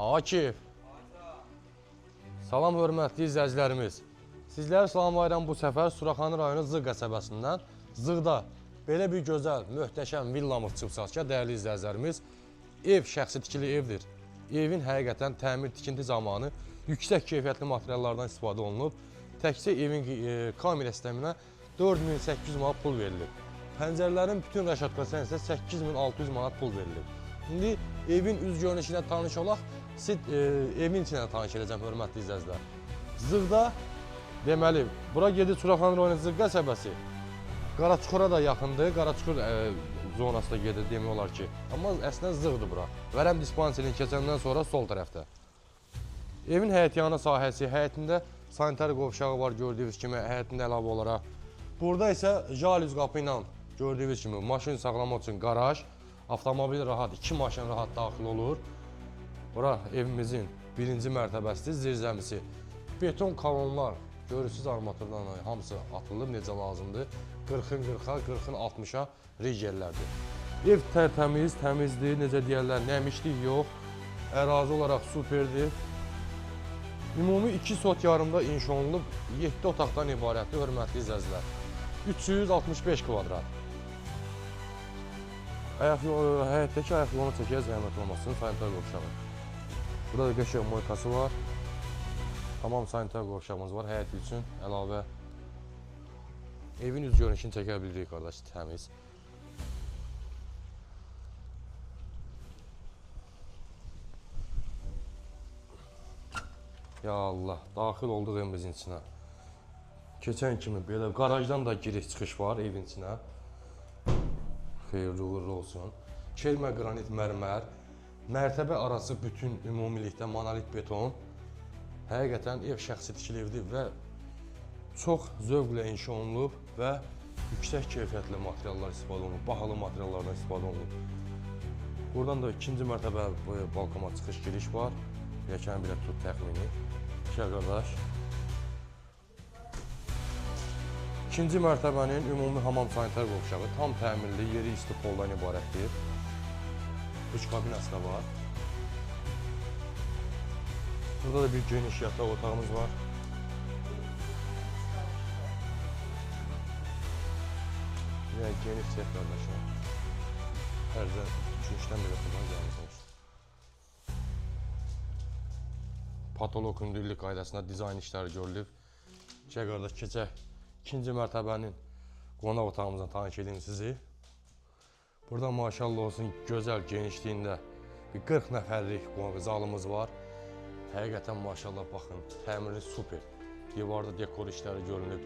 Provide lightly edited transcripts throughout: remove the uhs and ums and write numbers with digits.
Akif. Salam hörmətli izləyicilərimiz. Sizləri salamlayıram bu səfər Suraxanı rayonu Zığ qəsəbəsindən. Zığda belə bir gözəl, möhtəşəm villamız çıxıbsa, dəyərli izləyicilərimiz, ev şəxsi tikili evdir. Evin həqiqətən təmir tikinti zamanı yüksək keyfiyyətli materiallardan istifadə olunub. Təkcə evin kamera sisteminə 4800 manat pul verilir. Pəncərələrin bütün rəşatkasına isə 8600 manat pul verilir. İndi evin üz görünüşünə tanış olaq, evin içinə tanış edəcəm, hörmətli izləyicilər. Zığda, deməli, bura gedir Suraxanı rayonu Zığ qəsəbəsi. Qaraçuxura da yaxındır, Qaraçuxur zonasında gedir demək olar ki. Amma əslində Zığdır bura. Vərəm dispanserini keçəndən sonra sol tərəfdə. Evin həyətyanı sahəsi, həyətində sanitar qovşağı var gördüyünüz kimi, həyətində əlavə olaraq. Burada isə jalüz qapı ilə gördüyünüz kimi maşın saxlamaq üçün qaraj, avtomobil rahat, 2 maşın rahat daxil olur. Bura evimizin birinci mərtəbəsidir, zirzəmisi. Beton kolonlar, görürsünüz armaturdan hamısı atılıb, necə lazımdır. 40-ın 40-a, 40-ın 60-a rigellərdir. Ev tərtəmiz, təmizdir, necə deyərlər, nəmişlik yox. Ərazi olaraq superdir. Ümumi 2 sot yarımda inşa olunub, 7 otaqdan ibarətdir, hörmətli izləyicilər. 365 kvadrat. Həyətdəki ayaq yolunu çəkək, zəhmət olmasın, sanitar qovşağı. Burada da qəşəng moykası var. Tamam sanitar qovşağımız var, həyət üçün əlavə. Evin üz görünüşünü çəkə bilirik, qardaş, təmiz. Ya Allah, daxil olduq evimizin içinə. Keçən kimi belə qarajdan da giriş-çıxış var evin içinə. Xeyirli uğurlu olsun. Kelmə qranit mərmər, mərtəbə arası bütün ümumilikdə monolit beton. Həqiqətən ev şəxsi tikili evdir və çox zövqlə inşa olunub və yüksək keyfiyyətli materiallar istifadə olunub, bahalı materiallardan istifadə olunub. Buradan da ikinci mərtəbə balkona çıxış giriş var. Yəkən bilə tut təxmini. Şəhər qardaş. İkinci mərtəbənin ümumi hamam sanitar qovşağı tam təmirli, yeri isti poldan ibarətdir. Üç kabinası da var. Burada da bir geniş yataq otağımız var. Yəni geniş sef qardaşlar. Hərzən 2-3-dən bir oturdan gəlmiş olsun. Patolog hündürlük qaydasında dizayn işləri görülüb. Gəl qardaş keçək. İkinci mərtəbənin qonaq otağımızdan tanış edeyim sizi. Burada maşallah olsun gözəl genişliyində bir 40 nəfərlik zalımız var. Həqiqətən maşallah baxın, təmiri super. Divarda dekor işləri görünüb,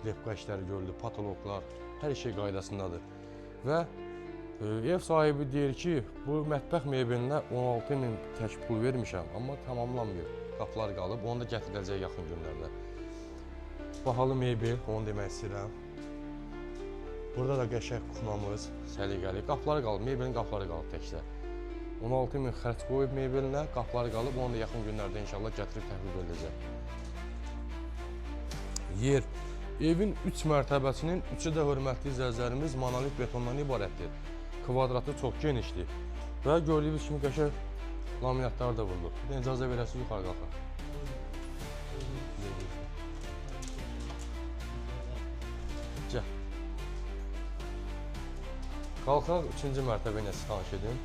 lepqa işləri görülüb, patologlar, hər şey qaydasındadır. Və ev sahibi deyir ki, bu mətbəx mebelinə 16.000 tək pul vermişəm, amma tamamlanmıyor. Qapılar qalıb, onu da gətiriləcək yaxın günlərdə. Bahalı mebel, onu demək istəyirəm. Burada da qəşəng kuxnamız, səliqəli. Qapıları qalıb, mebelin qapıları qalıb təkcə. 16.000 xərc qoyub mebelinə, qapıları qalıb, onu da yaxın günlərdə inşallah gətirib təhvil edəcək. Yer. Evin 3 mərtəbəsinin 3-ü də hörmətli izləyicilərimiz monolit betondan ibarətdir. Kvadratı çox genişdir. Və gördüyünüz kimi qəşəng laminatlar da vurulur. İcazə verəsiniz, yuxarı qalxaq. Gəl. Qalxaq 3-cü mərtəbə ilə tanış edin.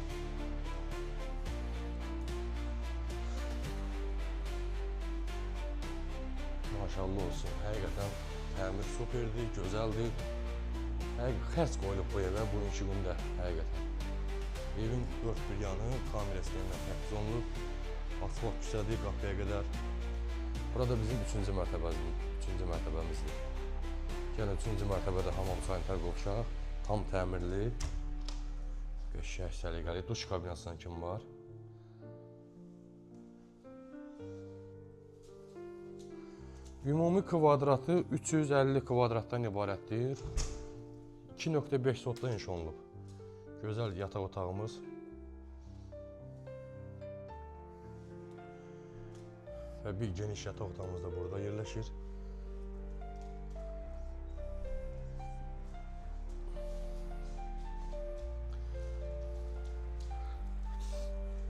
Maşallah olsun, həqiqətən təmir superdir, gözəldir. Xərc qoyulub bu evə bugünkü gündə, həqiqətən. Evin 4 bir yanı kamera sistemindən təchiz olunub. Asfalt küçədir qapıya qədər. Burada bizim 3-cü mərtəbəmizdir. Yəni 3-cü mərtəbədə hamam sanitar qovşaq, tam təmirli, qəşəng səliqəli duş kabinasından kimi var. Ümumi kvadratı 350 kvadratdan ibarətdir. 2.5 sotda inşa olunub. Gözəl yataq otağımız. Və bir geniş yataq otağımız da burada yerləşir.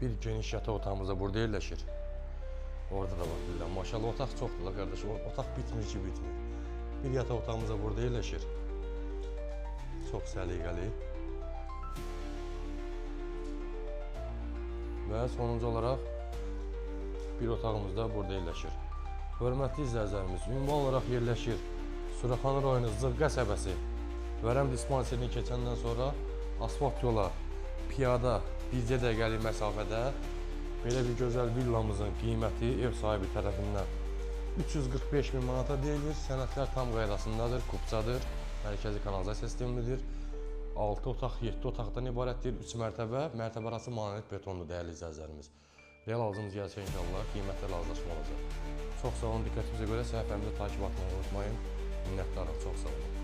Bir geniş yataq otağımız da burada yerləşir. Orada da var bilirəm. Maşallah otaq çoxdur da qardaş. Otaq bitmir ki, bitmir. Bir yataq otağımız da burada yerləşir. Çox səliqəli. Və sonuncu olaraq bir otağımız da burada yerləşir. Hörmətli izləyicilərimiz, ünvan olaraq yerləşir Suraxanı rayonu Zığ qəsəbəsi. Vərəm dispanserini keçəndən sonra asfalt yola piyada bircə dəqiqəlik məsafədə belə bir gözəl villamızın qiyməti ev sahibi tərəfindən 345 min manata deyilir. Sənədlər tam qaydasındadır, kupçadır, mərkəzi kanalizasiya sistemidir. 6 otaq, 7 otaqdan ibarətdir, 3 mərtəbə, mərtəbə arası monolit betondur dəyərli izləyicilərimiz. Real alıcımız gəlsə inşallah qiymətlər razılaşma olacaq. Çox sağ olun, diqqətinizə görə səhifəmizi takip etməyi unutmayın. Minnətdarıq, çox sağ olun.